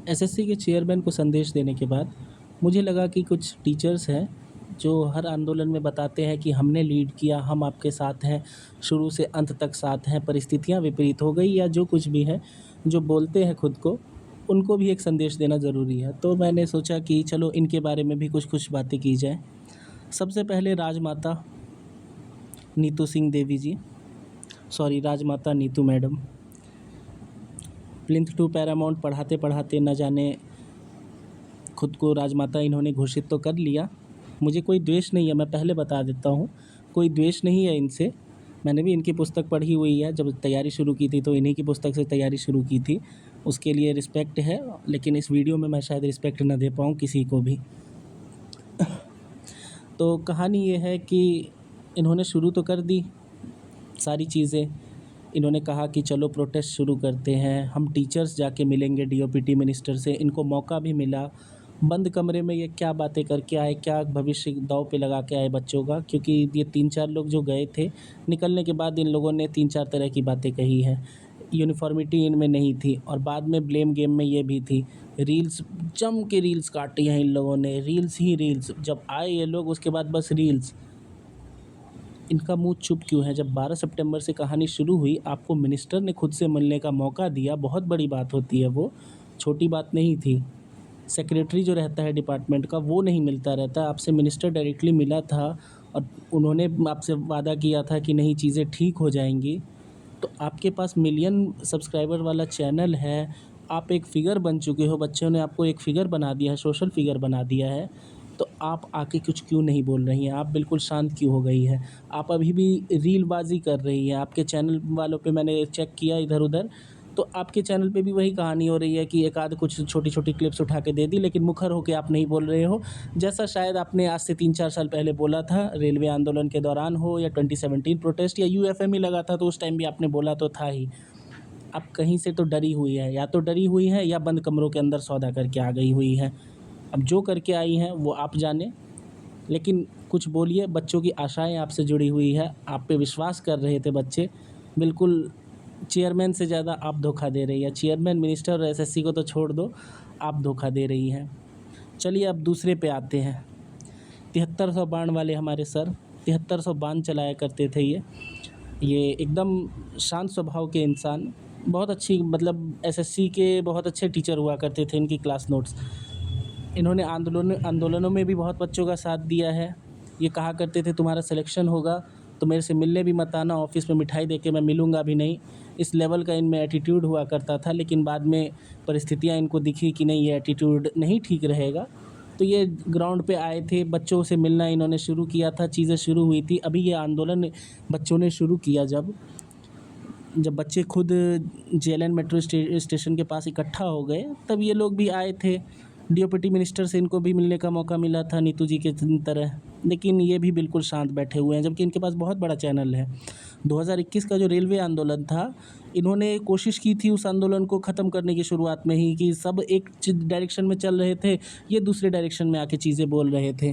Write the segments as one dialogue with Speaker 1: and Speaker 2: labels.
Speaker 1: SSC के chairman को संदेश देने के बाद मुझे लगा कि कुछ टीचर्स हैं जो हर आंदोलन में बताते हैं कि हमने लीड किया, हम आपके साथ हैं, शुरू से अंत तक साथ हैं, परिस्थितियाँ विपरीत हो गई या जो कुछ भी है, जो बोलते हैं खुद को, उनको भी एक संदेश देना ज़रूरी है। तो मैंने सोचा कि चलो इनके बारे में भी कुछ-कुछ बातें की जाएँ। सबसे पहले Rajmata Nitu Singh Devi ji, sorry Rajmata Nitu madam, plinth to paramount पढ़ाते-पढ़ाते न जाने खुद को राजमाता इन्होंने घोषित तो कर लिया। मुझे कोई द्वेष नहीं है, मैं पहले बता देता हूँ, कोई द्वेष नहीं है इनसे। मैंने भी इनकी पुस्तक पढ़ी हुई है, जब तैयारी शुरू की थी तो इन्हीं की पुस्तक से तैयारी शुरू की थी, उसके लिए रिस्पेक्ट है, लेकिन इस वीडियो में मैं शायद रिस्पेक्ट ना दे पाऊँ किसी को भी। तो कहानी ये है कि इन्होंने शुरू तो कर दी सारी चीज़ें। इन्होंने कहा कि चलो प्रोटेस्ट शुरू करते हैं, हम टीचर्स जाके मिलेंगे डीओपीटी मिनिस्टर से। इनको मौका भी मिला, बंद कमरे में ये क्या बातें करके आए, क्या भविष्य दांव पे लगा के आए बच्चों का, क्योंकि ये 3-4 लोग जो गए थे, निकलने के बाद इन लोगों ने 3-4 तरह की बातें कही हैं। यूनिफ़ॉर्मिटी इनमें नहीं थी और बाद में ब्लेम गेम में ये भी थी। रील्स जम के रील्स काटी हैं इन लोगों ने, रील्स ही रील्स। जब आए ये लोग उसके बाद बस रील्स। इनका मुँह चुप क्यों है? जब 12 सितंबर से कहानी शुरू हुई, आपको मिनिस्टर ने खुद से मिलने का मौका दिया, बहुत बड़ी बात होती है वो, छोटी बात नहीं थी। सेक्रेटरी जो रहता है डिपार्टमेंट का, वो नहीं मिलता रहता, आपसे मिनिस्टर डायरेक्टली मिला था और उन्होंने आपसे वादा किया था कि नहीं चीज़ें ठीक हो जाएंगी। तो आपके पास मिलियन सब्सक्राइबर वाला चैनल है, आप एक फ़िगर बन चुके हो, बच्चों ने आपको एक फ़िगर बना दिया है, सोशल फ़िगर बना दिया है, तो आप आके कुछ क्यों नहीं बोल रही हैं? आप बिल्कुल शांत क्यों हो गई हैं? आप अभी भी रीलबाज़ी कर रही हैं। आपके चैनल वालों पे मैंने चेक किया इधर-उधर, तो आपके चैनल पे भी वही कहानी हो रही है कि एक आध कुछ छोटी-छोटी क्लिप्स उठा के दे दी, लेकिन मुखर होके आप नहीं बोल रहे हो। जैसा शायद आपने आज से 3-4 साल पहले बोला था, रेलवे आंदोलन के दौरान हो या 2017 प्रोटेस्ट या यूएफएमई लगा था, तो उस टाइम भी आपने बोला तो था ही। अब कहीं से तो डरी हुई है, या तो डरी हुई है या बंद कमरों के अंदर सौदा करके आ गई हुई है। अब जो करके आई हैं वो आप जाने, लेकिन कुछ बोलिए। बच्चों की आशाएं आपसे जुड़ी हुई है, आप पे विश्वास कर रहे थे बच्चे। बिल्कुल चेयरमैन से ज़्यादा आप धोखा दे रही है। चेयरमैन, मिनिस्टर और एसएससी को तो छोड़ दो, आप धोखा दे रही हैं। चलिए अब दूसरे पे आते हैं। 7300 बाण वाले हमारे सर, 7300 बाण चलाया करते थे ये एकदम शांत स्वभाव के इंसान, बहुत अच्छी, मतलब एसएससी के बहुत अच्छे टीचर हुआ करते थे। इनकी क्लास नोट्स, इन्होंने आंदोलनों में भी बहुत बच्चों का साथ दिया है। ये कहा करते थे तुम्हारा सिलेक्शन होगा तो मेरे से मिलने भी मत आना, ऑफ़िस में मिठाई दे के मैं मिलूँगा भी नहीं। इस लेवल का इनमें एटीट्यूड हुआ करता था, लेकिन बाद में परिस्थितियाँ इनको दिखी कि नहीं, ये एटीट्यूड नहीं ठीक रहेगा, तो ये ग्राउंड पे आए थे। बच्चों से मिलना इन्होंने शुरू किया था, चीज़ें शुरू हुई थी। अभी ये आंदोलन बच्चों ने शुरू किया जब बच्चे खुद जेएलएन मेट्रो स्टेशन के पास इकट्ठा हो गए, तब ये लोग भी आए थे। डीओपीटी मिनिस्टर से इनको भी मिलने का मौका मिला था नीतू जी के तरह, लेकिन ये भी बिल्कुल शांत बैठे हुए हैं, जबकि इनके पास बहुत बड़ा चैनल है। 2021 का जो रेलवे आंदोलन था, इन्होंने कोशिश की थी उस आंदोलन को ख़त्म करने की शुरुआत में ही, कि सब एक डायरेक्शन में चल रहे थे, ये दूसरे डायरेक्शन में आके चीज़ें बोल रहे थे।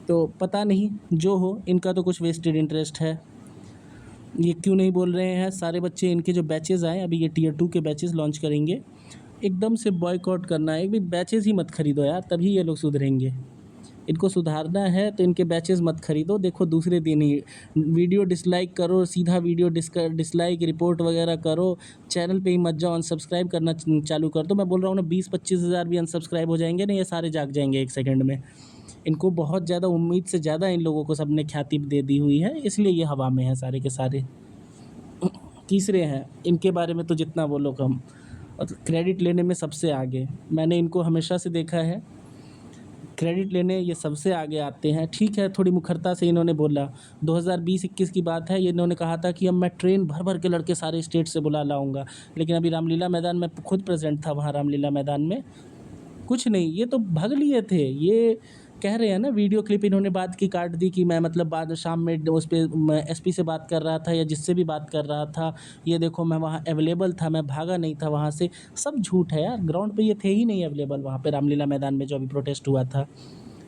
Speaker 1: तो पता नहीं, जो हो, इनका तो कुछ वेस्टेड इंटरेस्ट है। ये क्यों नहीं बोल रहे हैं? सारे बच्चे, इनके जो बैचेज़ आए, अभी ये टियर 2 के बैचेज़ लॉन्च करेंगे, एकदम से बॉयकॉट करना है। भी बैचेज़ ही मत खरीदो यार, तभी ये लोग सुधरेंगे। इनको सुधारना है तो इनके बैचेज़ मत खरीदो। देखो दूसरे दिन ही वीडियो डिसलाइक करो, सीधा वीडियो डिसलाइक रिपोर्ट वगैरह करो, चैनल पे ही मत जाओ, अनसब्सक्राइब करना चालू कर दो। मैं बोल रहा हूँ ना, 20-25 हज़ार भी अनसब्सक्राइब हो जाएंगे ना, ये सारे जाग जाएंगे 1 सेकंड में। इनको बहुत ज़्यादा, उम्मीद से ज़्यादा इन लोगों को सबने ख्याति दे दी हुई है, इसलिए ये हवा में है सारे के सारे। तीसरे हैं, इनके बारे में तो जितना बोलो कम, और क्रेडिट लेने में सबसे आगे। मैंने इनको हमेशा से देखा है, क्रेडिट लेने ये सबसे आगे आते हैं। ठीक है, थोड़ी मुखरता से इन्होंने बोला, 2020-21 की बात है, ये इन्होंने कहा था कि अब मैं ट्रेन भर भर के लड़के सारे स्टेट से बुला लाऊंगा, लेकिन अभी रामलीला मैदान में खुद प्रेजेंट था, वहाँ रामलीला मैदान में कुछ नहीं, ये तो भाग लिए थे। ये कह रहे हैं ना, वीडियो क्लिप इन्होंने बात की काट दी कि मैं मतलब बाद शाम में उस पर एसपी से बात कर रहा था या जिससे भी बात कर रहा था, ये देखो मैं वहाँ अवेलेबल था, मैं भागा नहीं था वहाँ से। सब झूठ है यार, ग्राउंड पे ये थे ही नहीं अवेलेबल वहाँ पे रामलीला मैदान में जो अभी प्रोटेस्ट हुआ था।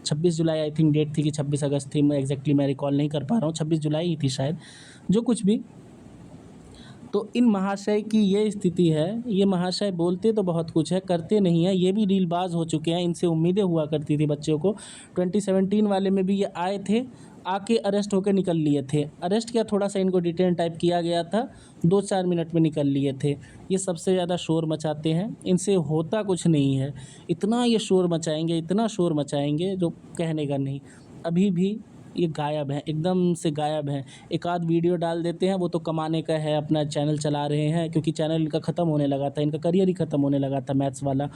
Speaker 1: 26 जुलाई आई थिंक डेट थी कि 26 अगस्त थी, मैं एग्जैक्टली मैं रिकॉल नहीं कर पा रहा हूँ, 26 जुलाई ही थी शायद, जो कुछ भी। तो इन महाशय की ये स्थिति है। ये महाशय बोलते तो बहुत कुछ है, करते नहीं है। ये भी रीलबाज हो चुके हैं। इनसे उम्मीदें हुआ करती थी बच्चों को। 2017 वाले में भी ये आए थे, आके अरेस्ट होकर निकल लिए थे। अरेस्ट क्या, थोड़ा सा इनको डिटेन टाइप किया गया था, 2-4 मिनट में निकल लिए थे। ये सबसे ज़्यादा शोर मचाते हैं, इनसे होता कुछ नहीं है। इतना ये शोर मचाएंगे, इतना शोर मचाएंगे जो कहने का नहीं। अभी भी ये गायब हैं, एकदम से गायब हैं। एक आध वीडियो डाल देते हैं, वो तो कमाने का है, अपना चैनल चला रहे हैं, क्योंकि चैनल इनका ख़त्म होने लगा था, इनका करियर ही ख़त्म होने लगा था मैथ्स वाला।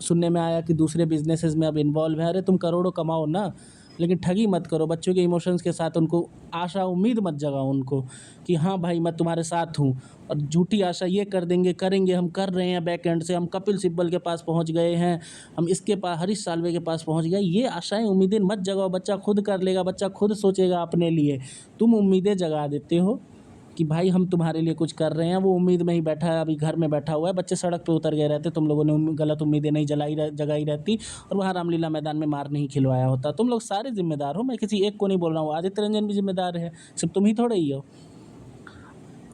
Speaker 1: सुनने में आया कि दूसरे बिजनेसेस में अब इन्वॉल्व है। अरे तुम करोड़ों कमाओ ना, लेकिन ठगी मत करो। बच्चों के इमोशंस के साथ उनको आशा उम्मीद मत जगाओ उनको कि हाँ भाई मैं तुम्हारे साथ हूँ, और झूठी आशा ये कर देंगे, करेंगे, हम कर रहे हैं बैक एंड से, हम कपिल सिब्बल के पास पहुँच गए हैं, हम इसके पास हरीश साल्वे के पास पहुँच गए। ये आशाएं उम्मीदें मत जगाओ। बच्चा खुद कर लेगा, बच्चा खुद सोचेगा अपने लिए। तुम उम्मीदें जगा देते हो कि भाई हम तुम्हारे लिए कुछ कर रहे हैं। वो उम्मीद में ही बैठा है, अभी घर में बैठा हुआ है। बच्चे सड़क पे उतर गए रहते, तुम लोगों ने गलत उम्मीदें नहीं जगाई रहती, और वहाँ रामलीला मैदान में मार नहीं खिलवाया होता। तुम लोग सारे जिम्मेदार हो, मैं किसी एक को नहीं बोल रहा हूँ। आदित्य रंजन भी जिम्मेदार है, सिर्फ तुम ही थोड़े ही हो।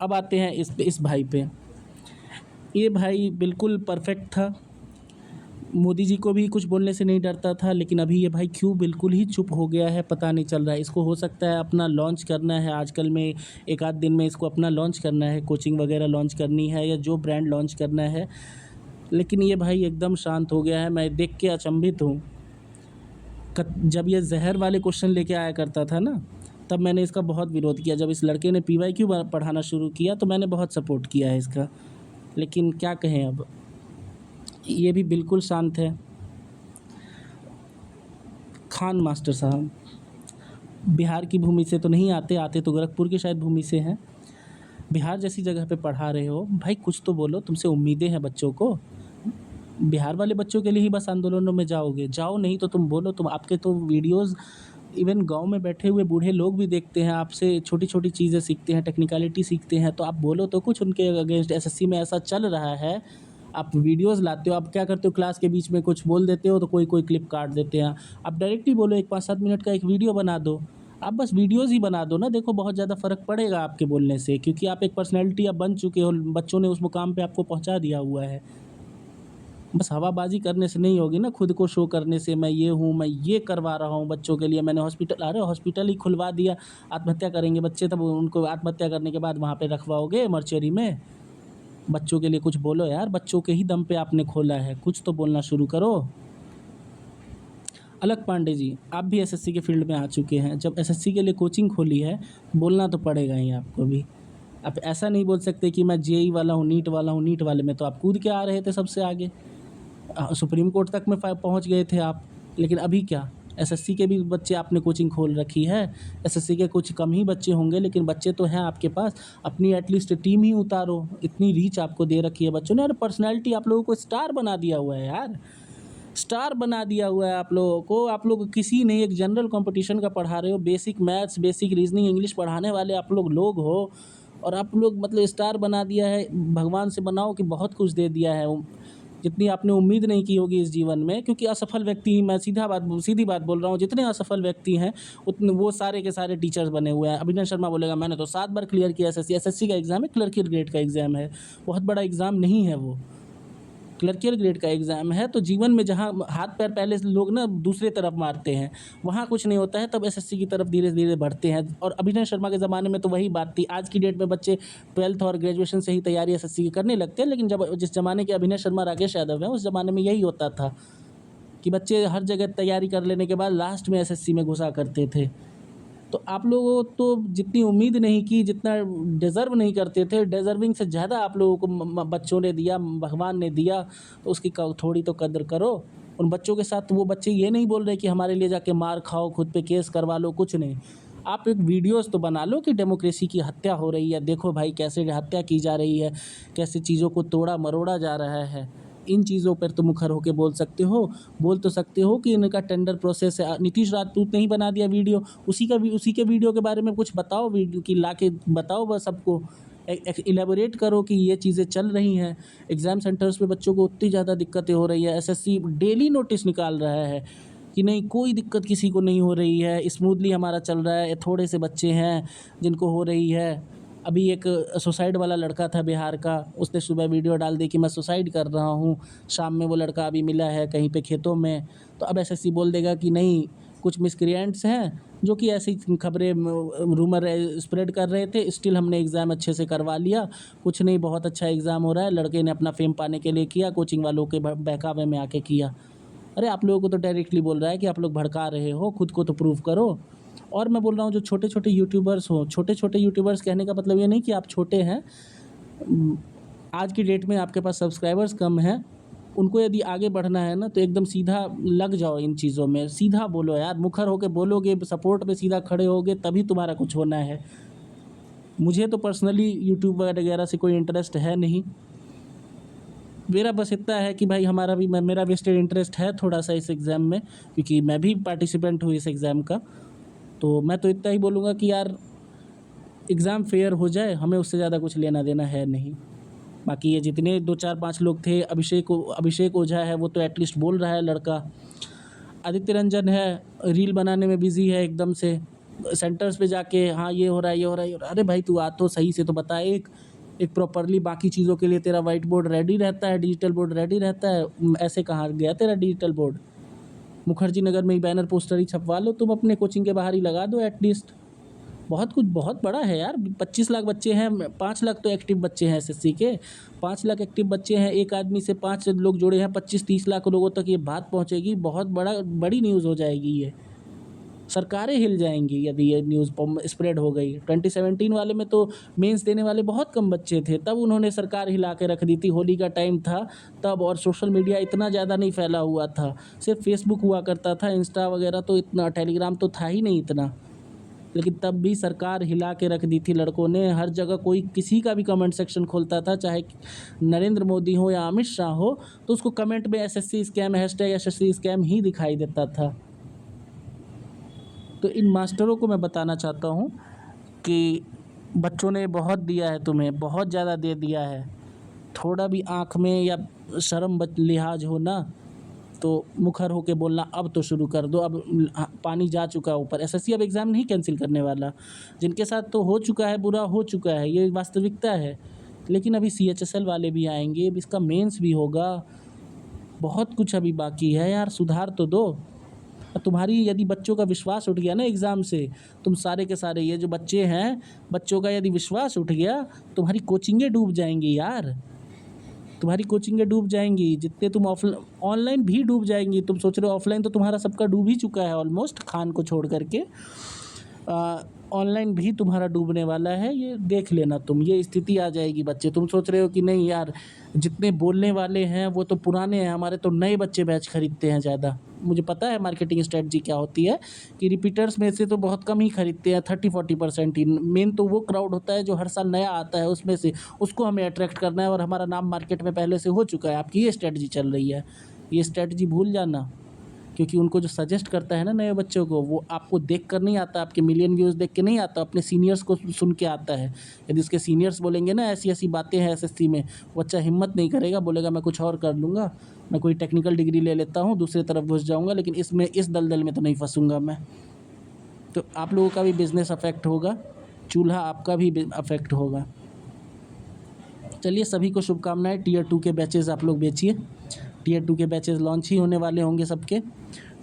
Speaker 1: अब आते हैं इस भाई पे। ये भाई बिल्कुल परफेक्ट था, मोदी जी को भी कुछ बोलने से नहीं डरता था, लेकिन अभी ये भाई क्यों बिल्कुल ही चुप हो गया है पता नहीं चल रहा है। इसको हो सकता है अपना लॉन्च करना है आजकल में, एक आध दिन में इसको अपना लॉन्च करना है, कोचिंग वगैरह लॉन्च करनी है, या जो ब्रांड लॉन्च करना है। लेकिन ये भाई एकदम शांत हो गया है। मैं देख के अचंभित हूँ। जब ये जहर वाले क्वेश्चन लेके आया करता था ना, तब मैंने इसका बहुत विरोध किया। जब इस लड़के ने PYQ पढ़ाना शुरू किया तो मैंने बहुत सपोर्ट किया है इसका। लेकिन क्या कहें, अब ये भी बिल्कुल शांत है। खान मास्टर साहब बिहार की भूमि से तो नहीं आते, आते तो गोरखपुर की शायद भूमि से हैं। बिहार जैसी जगह पे पढ़ा रहे हो भाई, कुछ तो बोलो। तुमसे उम्मीदें हैं बच्चों को। बिहार वाले बच्चों के लिए ही बस आंदोलनों में जाओगे, जाओ, नहीं तो तुम बोलो। तुम आपके तो वीडियोज़ इवन गांव में बैठे हुए बूढ़े लोग भी देखते हैं, आपसे छोटी छोटी चीज़ें सीखते हैं, टेक्निकलिटी सीखते हैं। तो आप बोलो तो कुछ उनके अगेंस्ट। SSC में ऐसा चल रहा है, आप वीडियोज़ लाते हो। आप क्या करते हो, क्लास के बीच में कुछ बोल देते हो तो कोई क्लिप काट देते हैं। आप डायरेक्टली बोलो, एक 5-7 मिनट का एक वीडियो बना दो। आप बस वीडियोज़ ही बना दो ना, देखो बहुत ज़्यादा फ़र्क पड़ेगा आपके बोलने से, क्योंकि आप एक पर्सनैलिटी अब बन चुके हो। बच्चों ने उस मुकाम पे आपको पहुंचा दिया हुआ है। बस हवाबाजी करने से नहीं होगी ना, खुद को शो करने से, मैं ये हूँ, मैं ये करवा रहा हूँ बच्चों के लिए, मैंने हॉस्पिटल, अरे हॉस्पिटल ही खुलवा दिया। आत्महत्या करेंगे बच्चे, तब उनको आत्महत्या करने के बाद वहाँ पे रखवाओगे मर्चरी में। बच्चों के लिए कुछ बोलो यार, बच्चों के ही दम पे आपने खोला है, कुछ तो बोलना शुरू करो। अलक पांडे जी, आप भी SSC के फील्ड में आ चुके हैं। जब SSC के लिए कोचिंग खोली है, बोलना तो पड़ेगा ही आपको भी। आप ऐसा नहीं बोल सकते कि मैं JEE वाला हूँ, नीट वाला हूँ। नीट वाले में तो आप कूद के आ रहे थे सबसे आगे, सुप्रीम कोर्ट तक में पहुँच गए थे आप। लेकिन अभी क्या, SSC के भी बच्चे आपने कोचिंग खोल रखी है। SSC के कुछ कम ही बच्चे होंगे, लेकिन बच्चे तो हैं आपके पास। अपनी एटलीस्ट टीम ही उतारो, इतनी रीच आपको दे रखी है बच्चों ने। और पर्सनैलिटी आप लोगों को स्टार बना दिया हुआ है यार, स्टार बना दिया हुआ है आप लोगों को। आप लोग किसी नहीं, एक जनरल कंपटीशन का पढ़ा रहे हो, basic maths, basic reasoning, English पढ़ाने वाले आप लोग हो, और आप लोग मतलब स्टार बना दिया है। भगवान से बनाओ कि बहुत कुछ दे दिया है, जितनी आपने उम्मीद नहीं की होगी इस जीवन में। क्योंकि असफल व्यक्ति, मैं सीधी बात बोल रहा हूँ, जितने असफल व्यक्ति हैं उतने वो सारे के सारे टीचर्स बने हुए हैं। अभिनव शर्मा बोलेगा मैंने तो 7 बार क्लियर किया SSC का एग्ज़ाम है, क्लर्कियल ग्रेड का एग्ज़ाम है, बहुत बड़ा एग्ज़ाम नहीं है वो, क्लर्कियल ग्रेड का एग्ज़ाम है। तो जीवन में जहाँ हाथ पैर पहले लोग ना दूसरे तरफ मारते हैं, वहाँ कुछ नहीं होता है, तब SSC की तरफ धीरे धीरे बढ़ते हैं। और अभिनव शर्मा के ज़माने में तो वही बात थी। आज की डेट में बच्चे 12th और ग्रेजुएशन से ही तैयारी SSC की करने लगते हैं, लेकिन जब जिस ज़माने के अभिनव शर्मा, राकेश यादव हैं, उस ज़माने में यही होता था कि बच्चे हर जगह तैयारी कर लेने के बाद लास्ट में SSC में घुसा करते थे। तो आप लोगों तो जितनी उम्मीद नहीं की, जितना डिज़र्व नहीं करते थे, डिज़र्विंग से ज़्यादा आप लोगों को बच्चों ने दिया, भगवान ने दिया, तो उसकी थोड़ी तो कदर करो। उन बच्चों के साथ वो बच्चे ये नहीं बोल रहे कि हमारे लिए जाके मार खाओ, खुद पे केस करवा लो, कुछ नहीं। आप एक वीडियोस तो बना लो कि डेमोक्रेसी की हत्या हो रही है, देखो भाई कैसे हत्या की जा रही है, कैसे चीज़ों को तोड़ा मरोड़ा जा रहा है। इन चीज़ों पर तो मुखर होकर बोल तो सकते हो कि इनका टेंडर प्रोसेस है। नीतीश राजपूत ने ही बना दिया वीडियो, उसी के वीडियो के बारे में कुछ बताओ, वीडियो की ला के बताओ, बस सबको इलेबोरेट करो कि ये चीज़ें चल रही हैं। एग्ज़ाम सेंटर्स पे बच्चों को उतनी ज़्यादा दिक्कतें हो रही है। SSC डेली नोटिस निकाल रहा है कि नहीं, कोई दिक्कत किसी को नहीं हो रही है, स्मूथली हमारा चल रहा है, थोड़े से बच्चे हैं जिनको हो रही है। अभी एक सुसाइड वाला लड़का था बिहार का, उसने सुबह वीडियो डाल दी कि मैं सुसाइड कर रहा हूँ, शाम में वो लड़का अभी मिला है कहीं पे खेतों में। तो अब एसएससी बोल देगा कि नहीं, कुछ मिसक्रिएंट्स हैं जो कि ऐसी खबरें रूमर स्प्रेड कर रहे थे, स्टिल हमने एग्ज़ाम अच्छे से करवा लिया, कुछ नहीं, बहुत अच्छा एग्ज़ाम हो रहा है, लड़के ने अपना फेम पाने के लिए किया, कोचिंग वालों के बहकावे में आके किया। अरे आप लोगों को तो डायरेक्टली बोल रहा है कि आप लोग भड़का रहे हो, खुद को तो प्रूव करो। और मैं बोल रहा हूँ जो छोटे छोटे यूट्यूबर्स हो, छोटे छोटे यूट्यूबर्स कहने का मतलब ये नहीं कि आप छोटे हैं, आज की डेट में आपके पास सब्सक्राइबर्स कम हैं, उनको यदि आगे बढ़ना है ना तो एकदम सीधा लग जाओ इन चीज़ों में, सीधा बोलो यार, मुखर होके बोलोगे, सपोर्ट पे सीधा खड़े होगे, तभी तुम्हारा कुछ होना है। मुझे तो पर्सनली यूट्यूब वगैरह से कोई इंटरेस्ट है नहीं, मेरा बस इतना है कि भाई हमारा भी मेरा वेस्टेड इंटरेस्ट है थोड़ा सा इस एग्ज़ाम में, क्योंकि मैं भी पार्टिसिपेंट हूँ इस एग्ज़ाम का। तो मैं तो इतना ही बोलूँगा कि यार एग्ज़ाम फेयर हो जाए, हमें उससे ज़्यादा कुछ लेना देना है नहीं। बाकी ये जितने 2-4-5 लोग थे, अभिषेक ओझा है, वो तो एटलीस्ट बोल रहा है लड़का। आदित्य रंजन है, रील बनाने में बिज़ी है एकदम से, सेंटर्स पे जाके हाँ ये हो रहा है, ये हो रहा है, ये हो रहा है। अरे भाई तू आ तो सही से तो बता, एक प्रॉपरली बाकी चीज़ों के लिए तेरा वाइट बोर्ड रेडी रहता है, डिजिटल बोर्ड रेडी रहता है, ऐसे कहाँ गया तेरा डिजिटल बोर्ड? मुखर्जी नगर में ही बैनर पोस्टर ही छपवा लो तुम, अपने कोचिंग के बाहर ही लगा दो एटलीस्ट। बहुत कुछ बहुत बड़ा है यार, 25 लाख बच्चे हैं, 5 लाख तो एक्टिव बच्चे हैं एसएससी के, 5 लाख एक्टिव बच्चे हैं, एक आदमी से 5 लोग जुड़े हैं, 25-30 लाख लोगों तक ये बात पहुंचेगी, बहुत बड़ी न्यूज़ हो जाएगी ये, सरकारें हिल जाएंगी यदि ये न्यूज़ स्प्रेड हो गई। 2017 वाले में तो मेंस देने वाले बहुत कम बच्चे थे, तब उन्होंने सरकार हिला के रख दी थी, होली का टाइम था तब, और सोशल मीडिया इतना ज़्यादा नहीं फैला हुआ था, सिर्फ फेसबुक हुआ करता था, इंस्टा वगैरह तो इतना, टेलीग्राम तो था ही नहीं इतना, लेकिन तब भी सरकार हिला के रख दी थी लड़कों ने। हर जगह कोई किसी का भी कमेंट सेक्शन खोलता था, चाहे नरेंद्र मोदी हो या अमित शाह हो, तो उसको कमेंट में SSC scam, hashtag SSC scam ही दिखाई देता था। तो इन मास्टरों को मैं बताना चाहता हूँ कि बच्चों ने बहुत दिया है तुम्हें, बहुत ज़्यादा दे दिया है, थोड़ा भी आँख में या शर्म लिहाज हो ना तो मुखर होके बोलना अब तो शुरू कर दो। अब पानी जा चुका है ऊपर, एसएससी अब एग्ज़ाम नहीं कैंसिल करने वाला, जिनके साथ तो हो चुका है, बुरा हो चुका है, ये वास्तविकता है। लेकिन अभी सीएचएसएल वाले भी आएंगे, अब इसका मेंस भी होगा, बहुत कुछ अभी बाकी है यार, सुधार तो दो। तुम्हारी यदि बच्चों का विश्वास उठ गया ना एग्ज़ाम से, तुम सारे के सारे ये जो बच्चे हैं, बच्चों का यदि विश्वास उठ गया, तुम्हारी कोचिंगें डूब जाएंगी यार, तुम्हारी कोचिंगें डूब जाएंगी, जितने तुम ऑनलाइन भी डूब जाएंगी। तुम सोच रहे हो ऑफलाइन तो तुम्हारा सबका डूब ही चुका है ऑलमोस्ट, खान को छोड़ करके, ऑनलाइन भी तुम्हारा डूबने वाला है, ये देख लेना तुम, ये स्थिति आ जाएगी बच्चे। तुम सोच रहे हो कि नहीं यार जितने बोलने वाले हैं वो तो पुराने हैं, हमारे तो नए बच्चे बैच खरीदते हैं ज़्यादा। मुझे पता है मार्केटिंग स्ट्रेटजी क्या होती है, कि रिपीटर्स में से तो बहुत कम ही खरीदते हैं, 30-40% ही। मेन तो वो क्राउड होता है जो हर साल नया आता है, उसमें से उसको हमें अट्रैक्ट करना है, और हमारा नाम मार्केट में पहले से हो चुका है। आपकी ये स्ट्रेटजी चल रही है, ये स्ट्रेटजी भूल जाना, क्योंकि उनको जो सजेस्ट करता है ना नए बच्चों को, वो आपको देख कर नहीं आता, आपके मिलियन व्यूज़ देख के नहीं आता, अपने सीनियर्स को सुन के आता है। यदि उसके सीनियर्स बोलेंगे ना ऐसी ऐसी बातें हैं एसएससी में, वो बच्चा हिम्मत नहीं करेगा, बोलेगा मैं कुछ और कर लूँगा, मैं कोई टेक्निकल डिग्री ले लेता हूँ, दूसरी तरफ घुस जाऊँगा, लेकिन इसमें इस दलदल में तो नहीं फंसूँगा मैं। तो आप लोगों का भी बिज़नेस अफेक्ट होगा, चूल्हा आपका भी अफेक्ट होगा। चलिए सभी को शुभकामनाएं। टीयर 2 के बैचेज़ आप लोग बेचिए, टीयर 2 के बैचेज़ लॉन्च ही होने वाले होंगे सबके,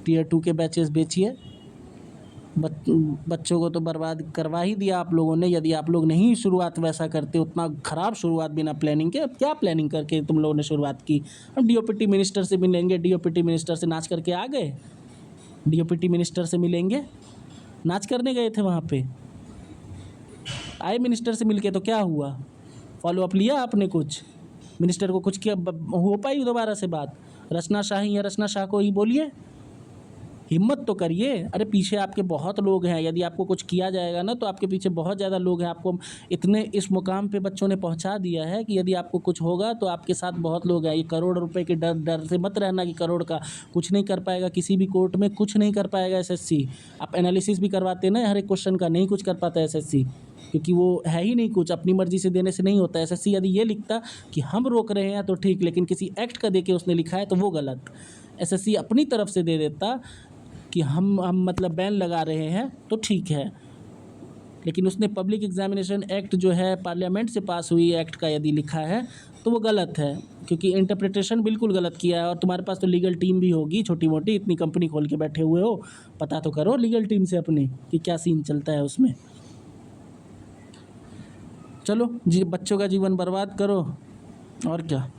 Speaker 1: टीयर 2 के बैचेज़ बेचिए। बच्चों को तो बर्बाद करवा ही दिया आप लोगों ने, यदि आप लोग नहीं शुरुआत वैसा करते, उतना ख़राब शुरुआत बिना प्लानिंग के, अब क्या प्लानिंग करके तुम लोगों ने शुरुआत की। हम डीओपीटी मिनिस्टर से मिलेंगे, डीओपीटी मिनिस्टर से नाच करके आ गए, डीओपीटी मिनिस्टर से मिलेंगे, नाच करने गए थे वहाँ पे, आए मिनिस्टर से मिलके तो क्या हुआ, फॉलोअप लिया आपने कुछ, मिनिस्टर को कुछ किया, हो पाई दोबारा से बात? रचना शाह या रचना शाह को ही बोलिए, हिम्मत तो करिए। अरे पीछे आपके बहुत लोग हैं, यदि आपको कुछ किया जाएगा ना तो आपके पीछे बहुत ज़्यादा लोग हैं, आपको इतने इस मुकाम पे बच्चों ने पहुंचा दिया है कि यदि आपको कुछ होगा तो आपके साथ बहुत लोग हैं। ये करोड़ रुपए के डर से मत रहना कि करोड़ का कुछ नहीं कर पाएगा, किसी भी कोर्ट में कुछ नहीं कर पाएगा एसएससी। आप एनालिसिस भी करवाते ना हर एक क्वेश्चन का, नहीं कुछ कर पाता एसएससी, क्योंकि वो है ही नहीं कुछ, अपनी मर्जी से देने से नहीं होता। एसएससी यदि ये लिखता कि हम रोक रहे हैं तो ठीक, लेकिन किसी एक्ट का दे के उसने लिखा है तो वो गलत। एसएससी अपनी तरफ से दे देता कि हम मतलब बैन लगा रहे हैं तो ठीक है, लेकिन उसने पब्लिक एग्जामिनेशन एक्ट जो है पार्लियामेंट से पास हुई एक्ट का यदि लिखा है तो वो गलत है, क्योंकि इंटरप्रिटेशन बिल्कुल गलत किया है। और तुम्हारे पास तो लीगल टीम भी होगी छोटी मोटी, इतनी कंपनी खोल के बैठे हुए हो, पता तो करो लीगल टीम से अपनी कि क्या सीन चलता है उसमें। चलो जी, बच्चों का जीवन बर्बाद करो और क्या।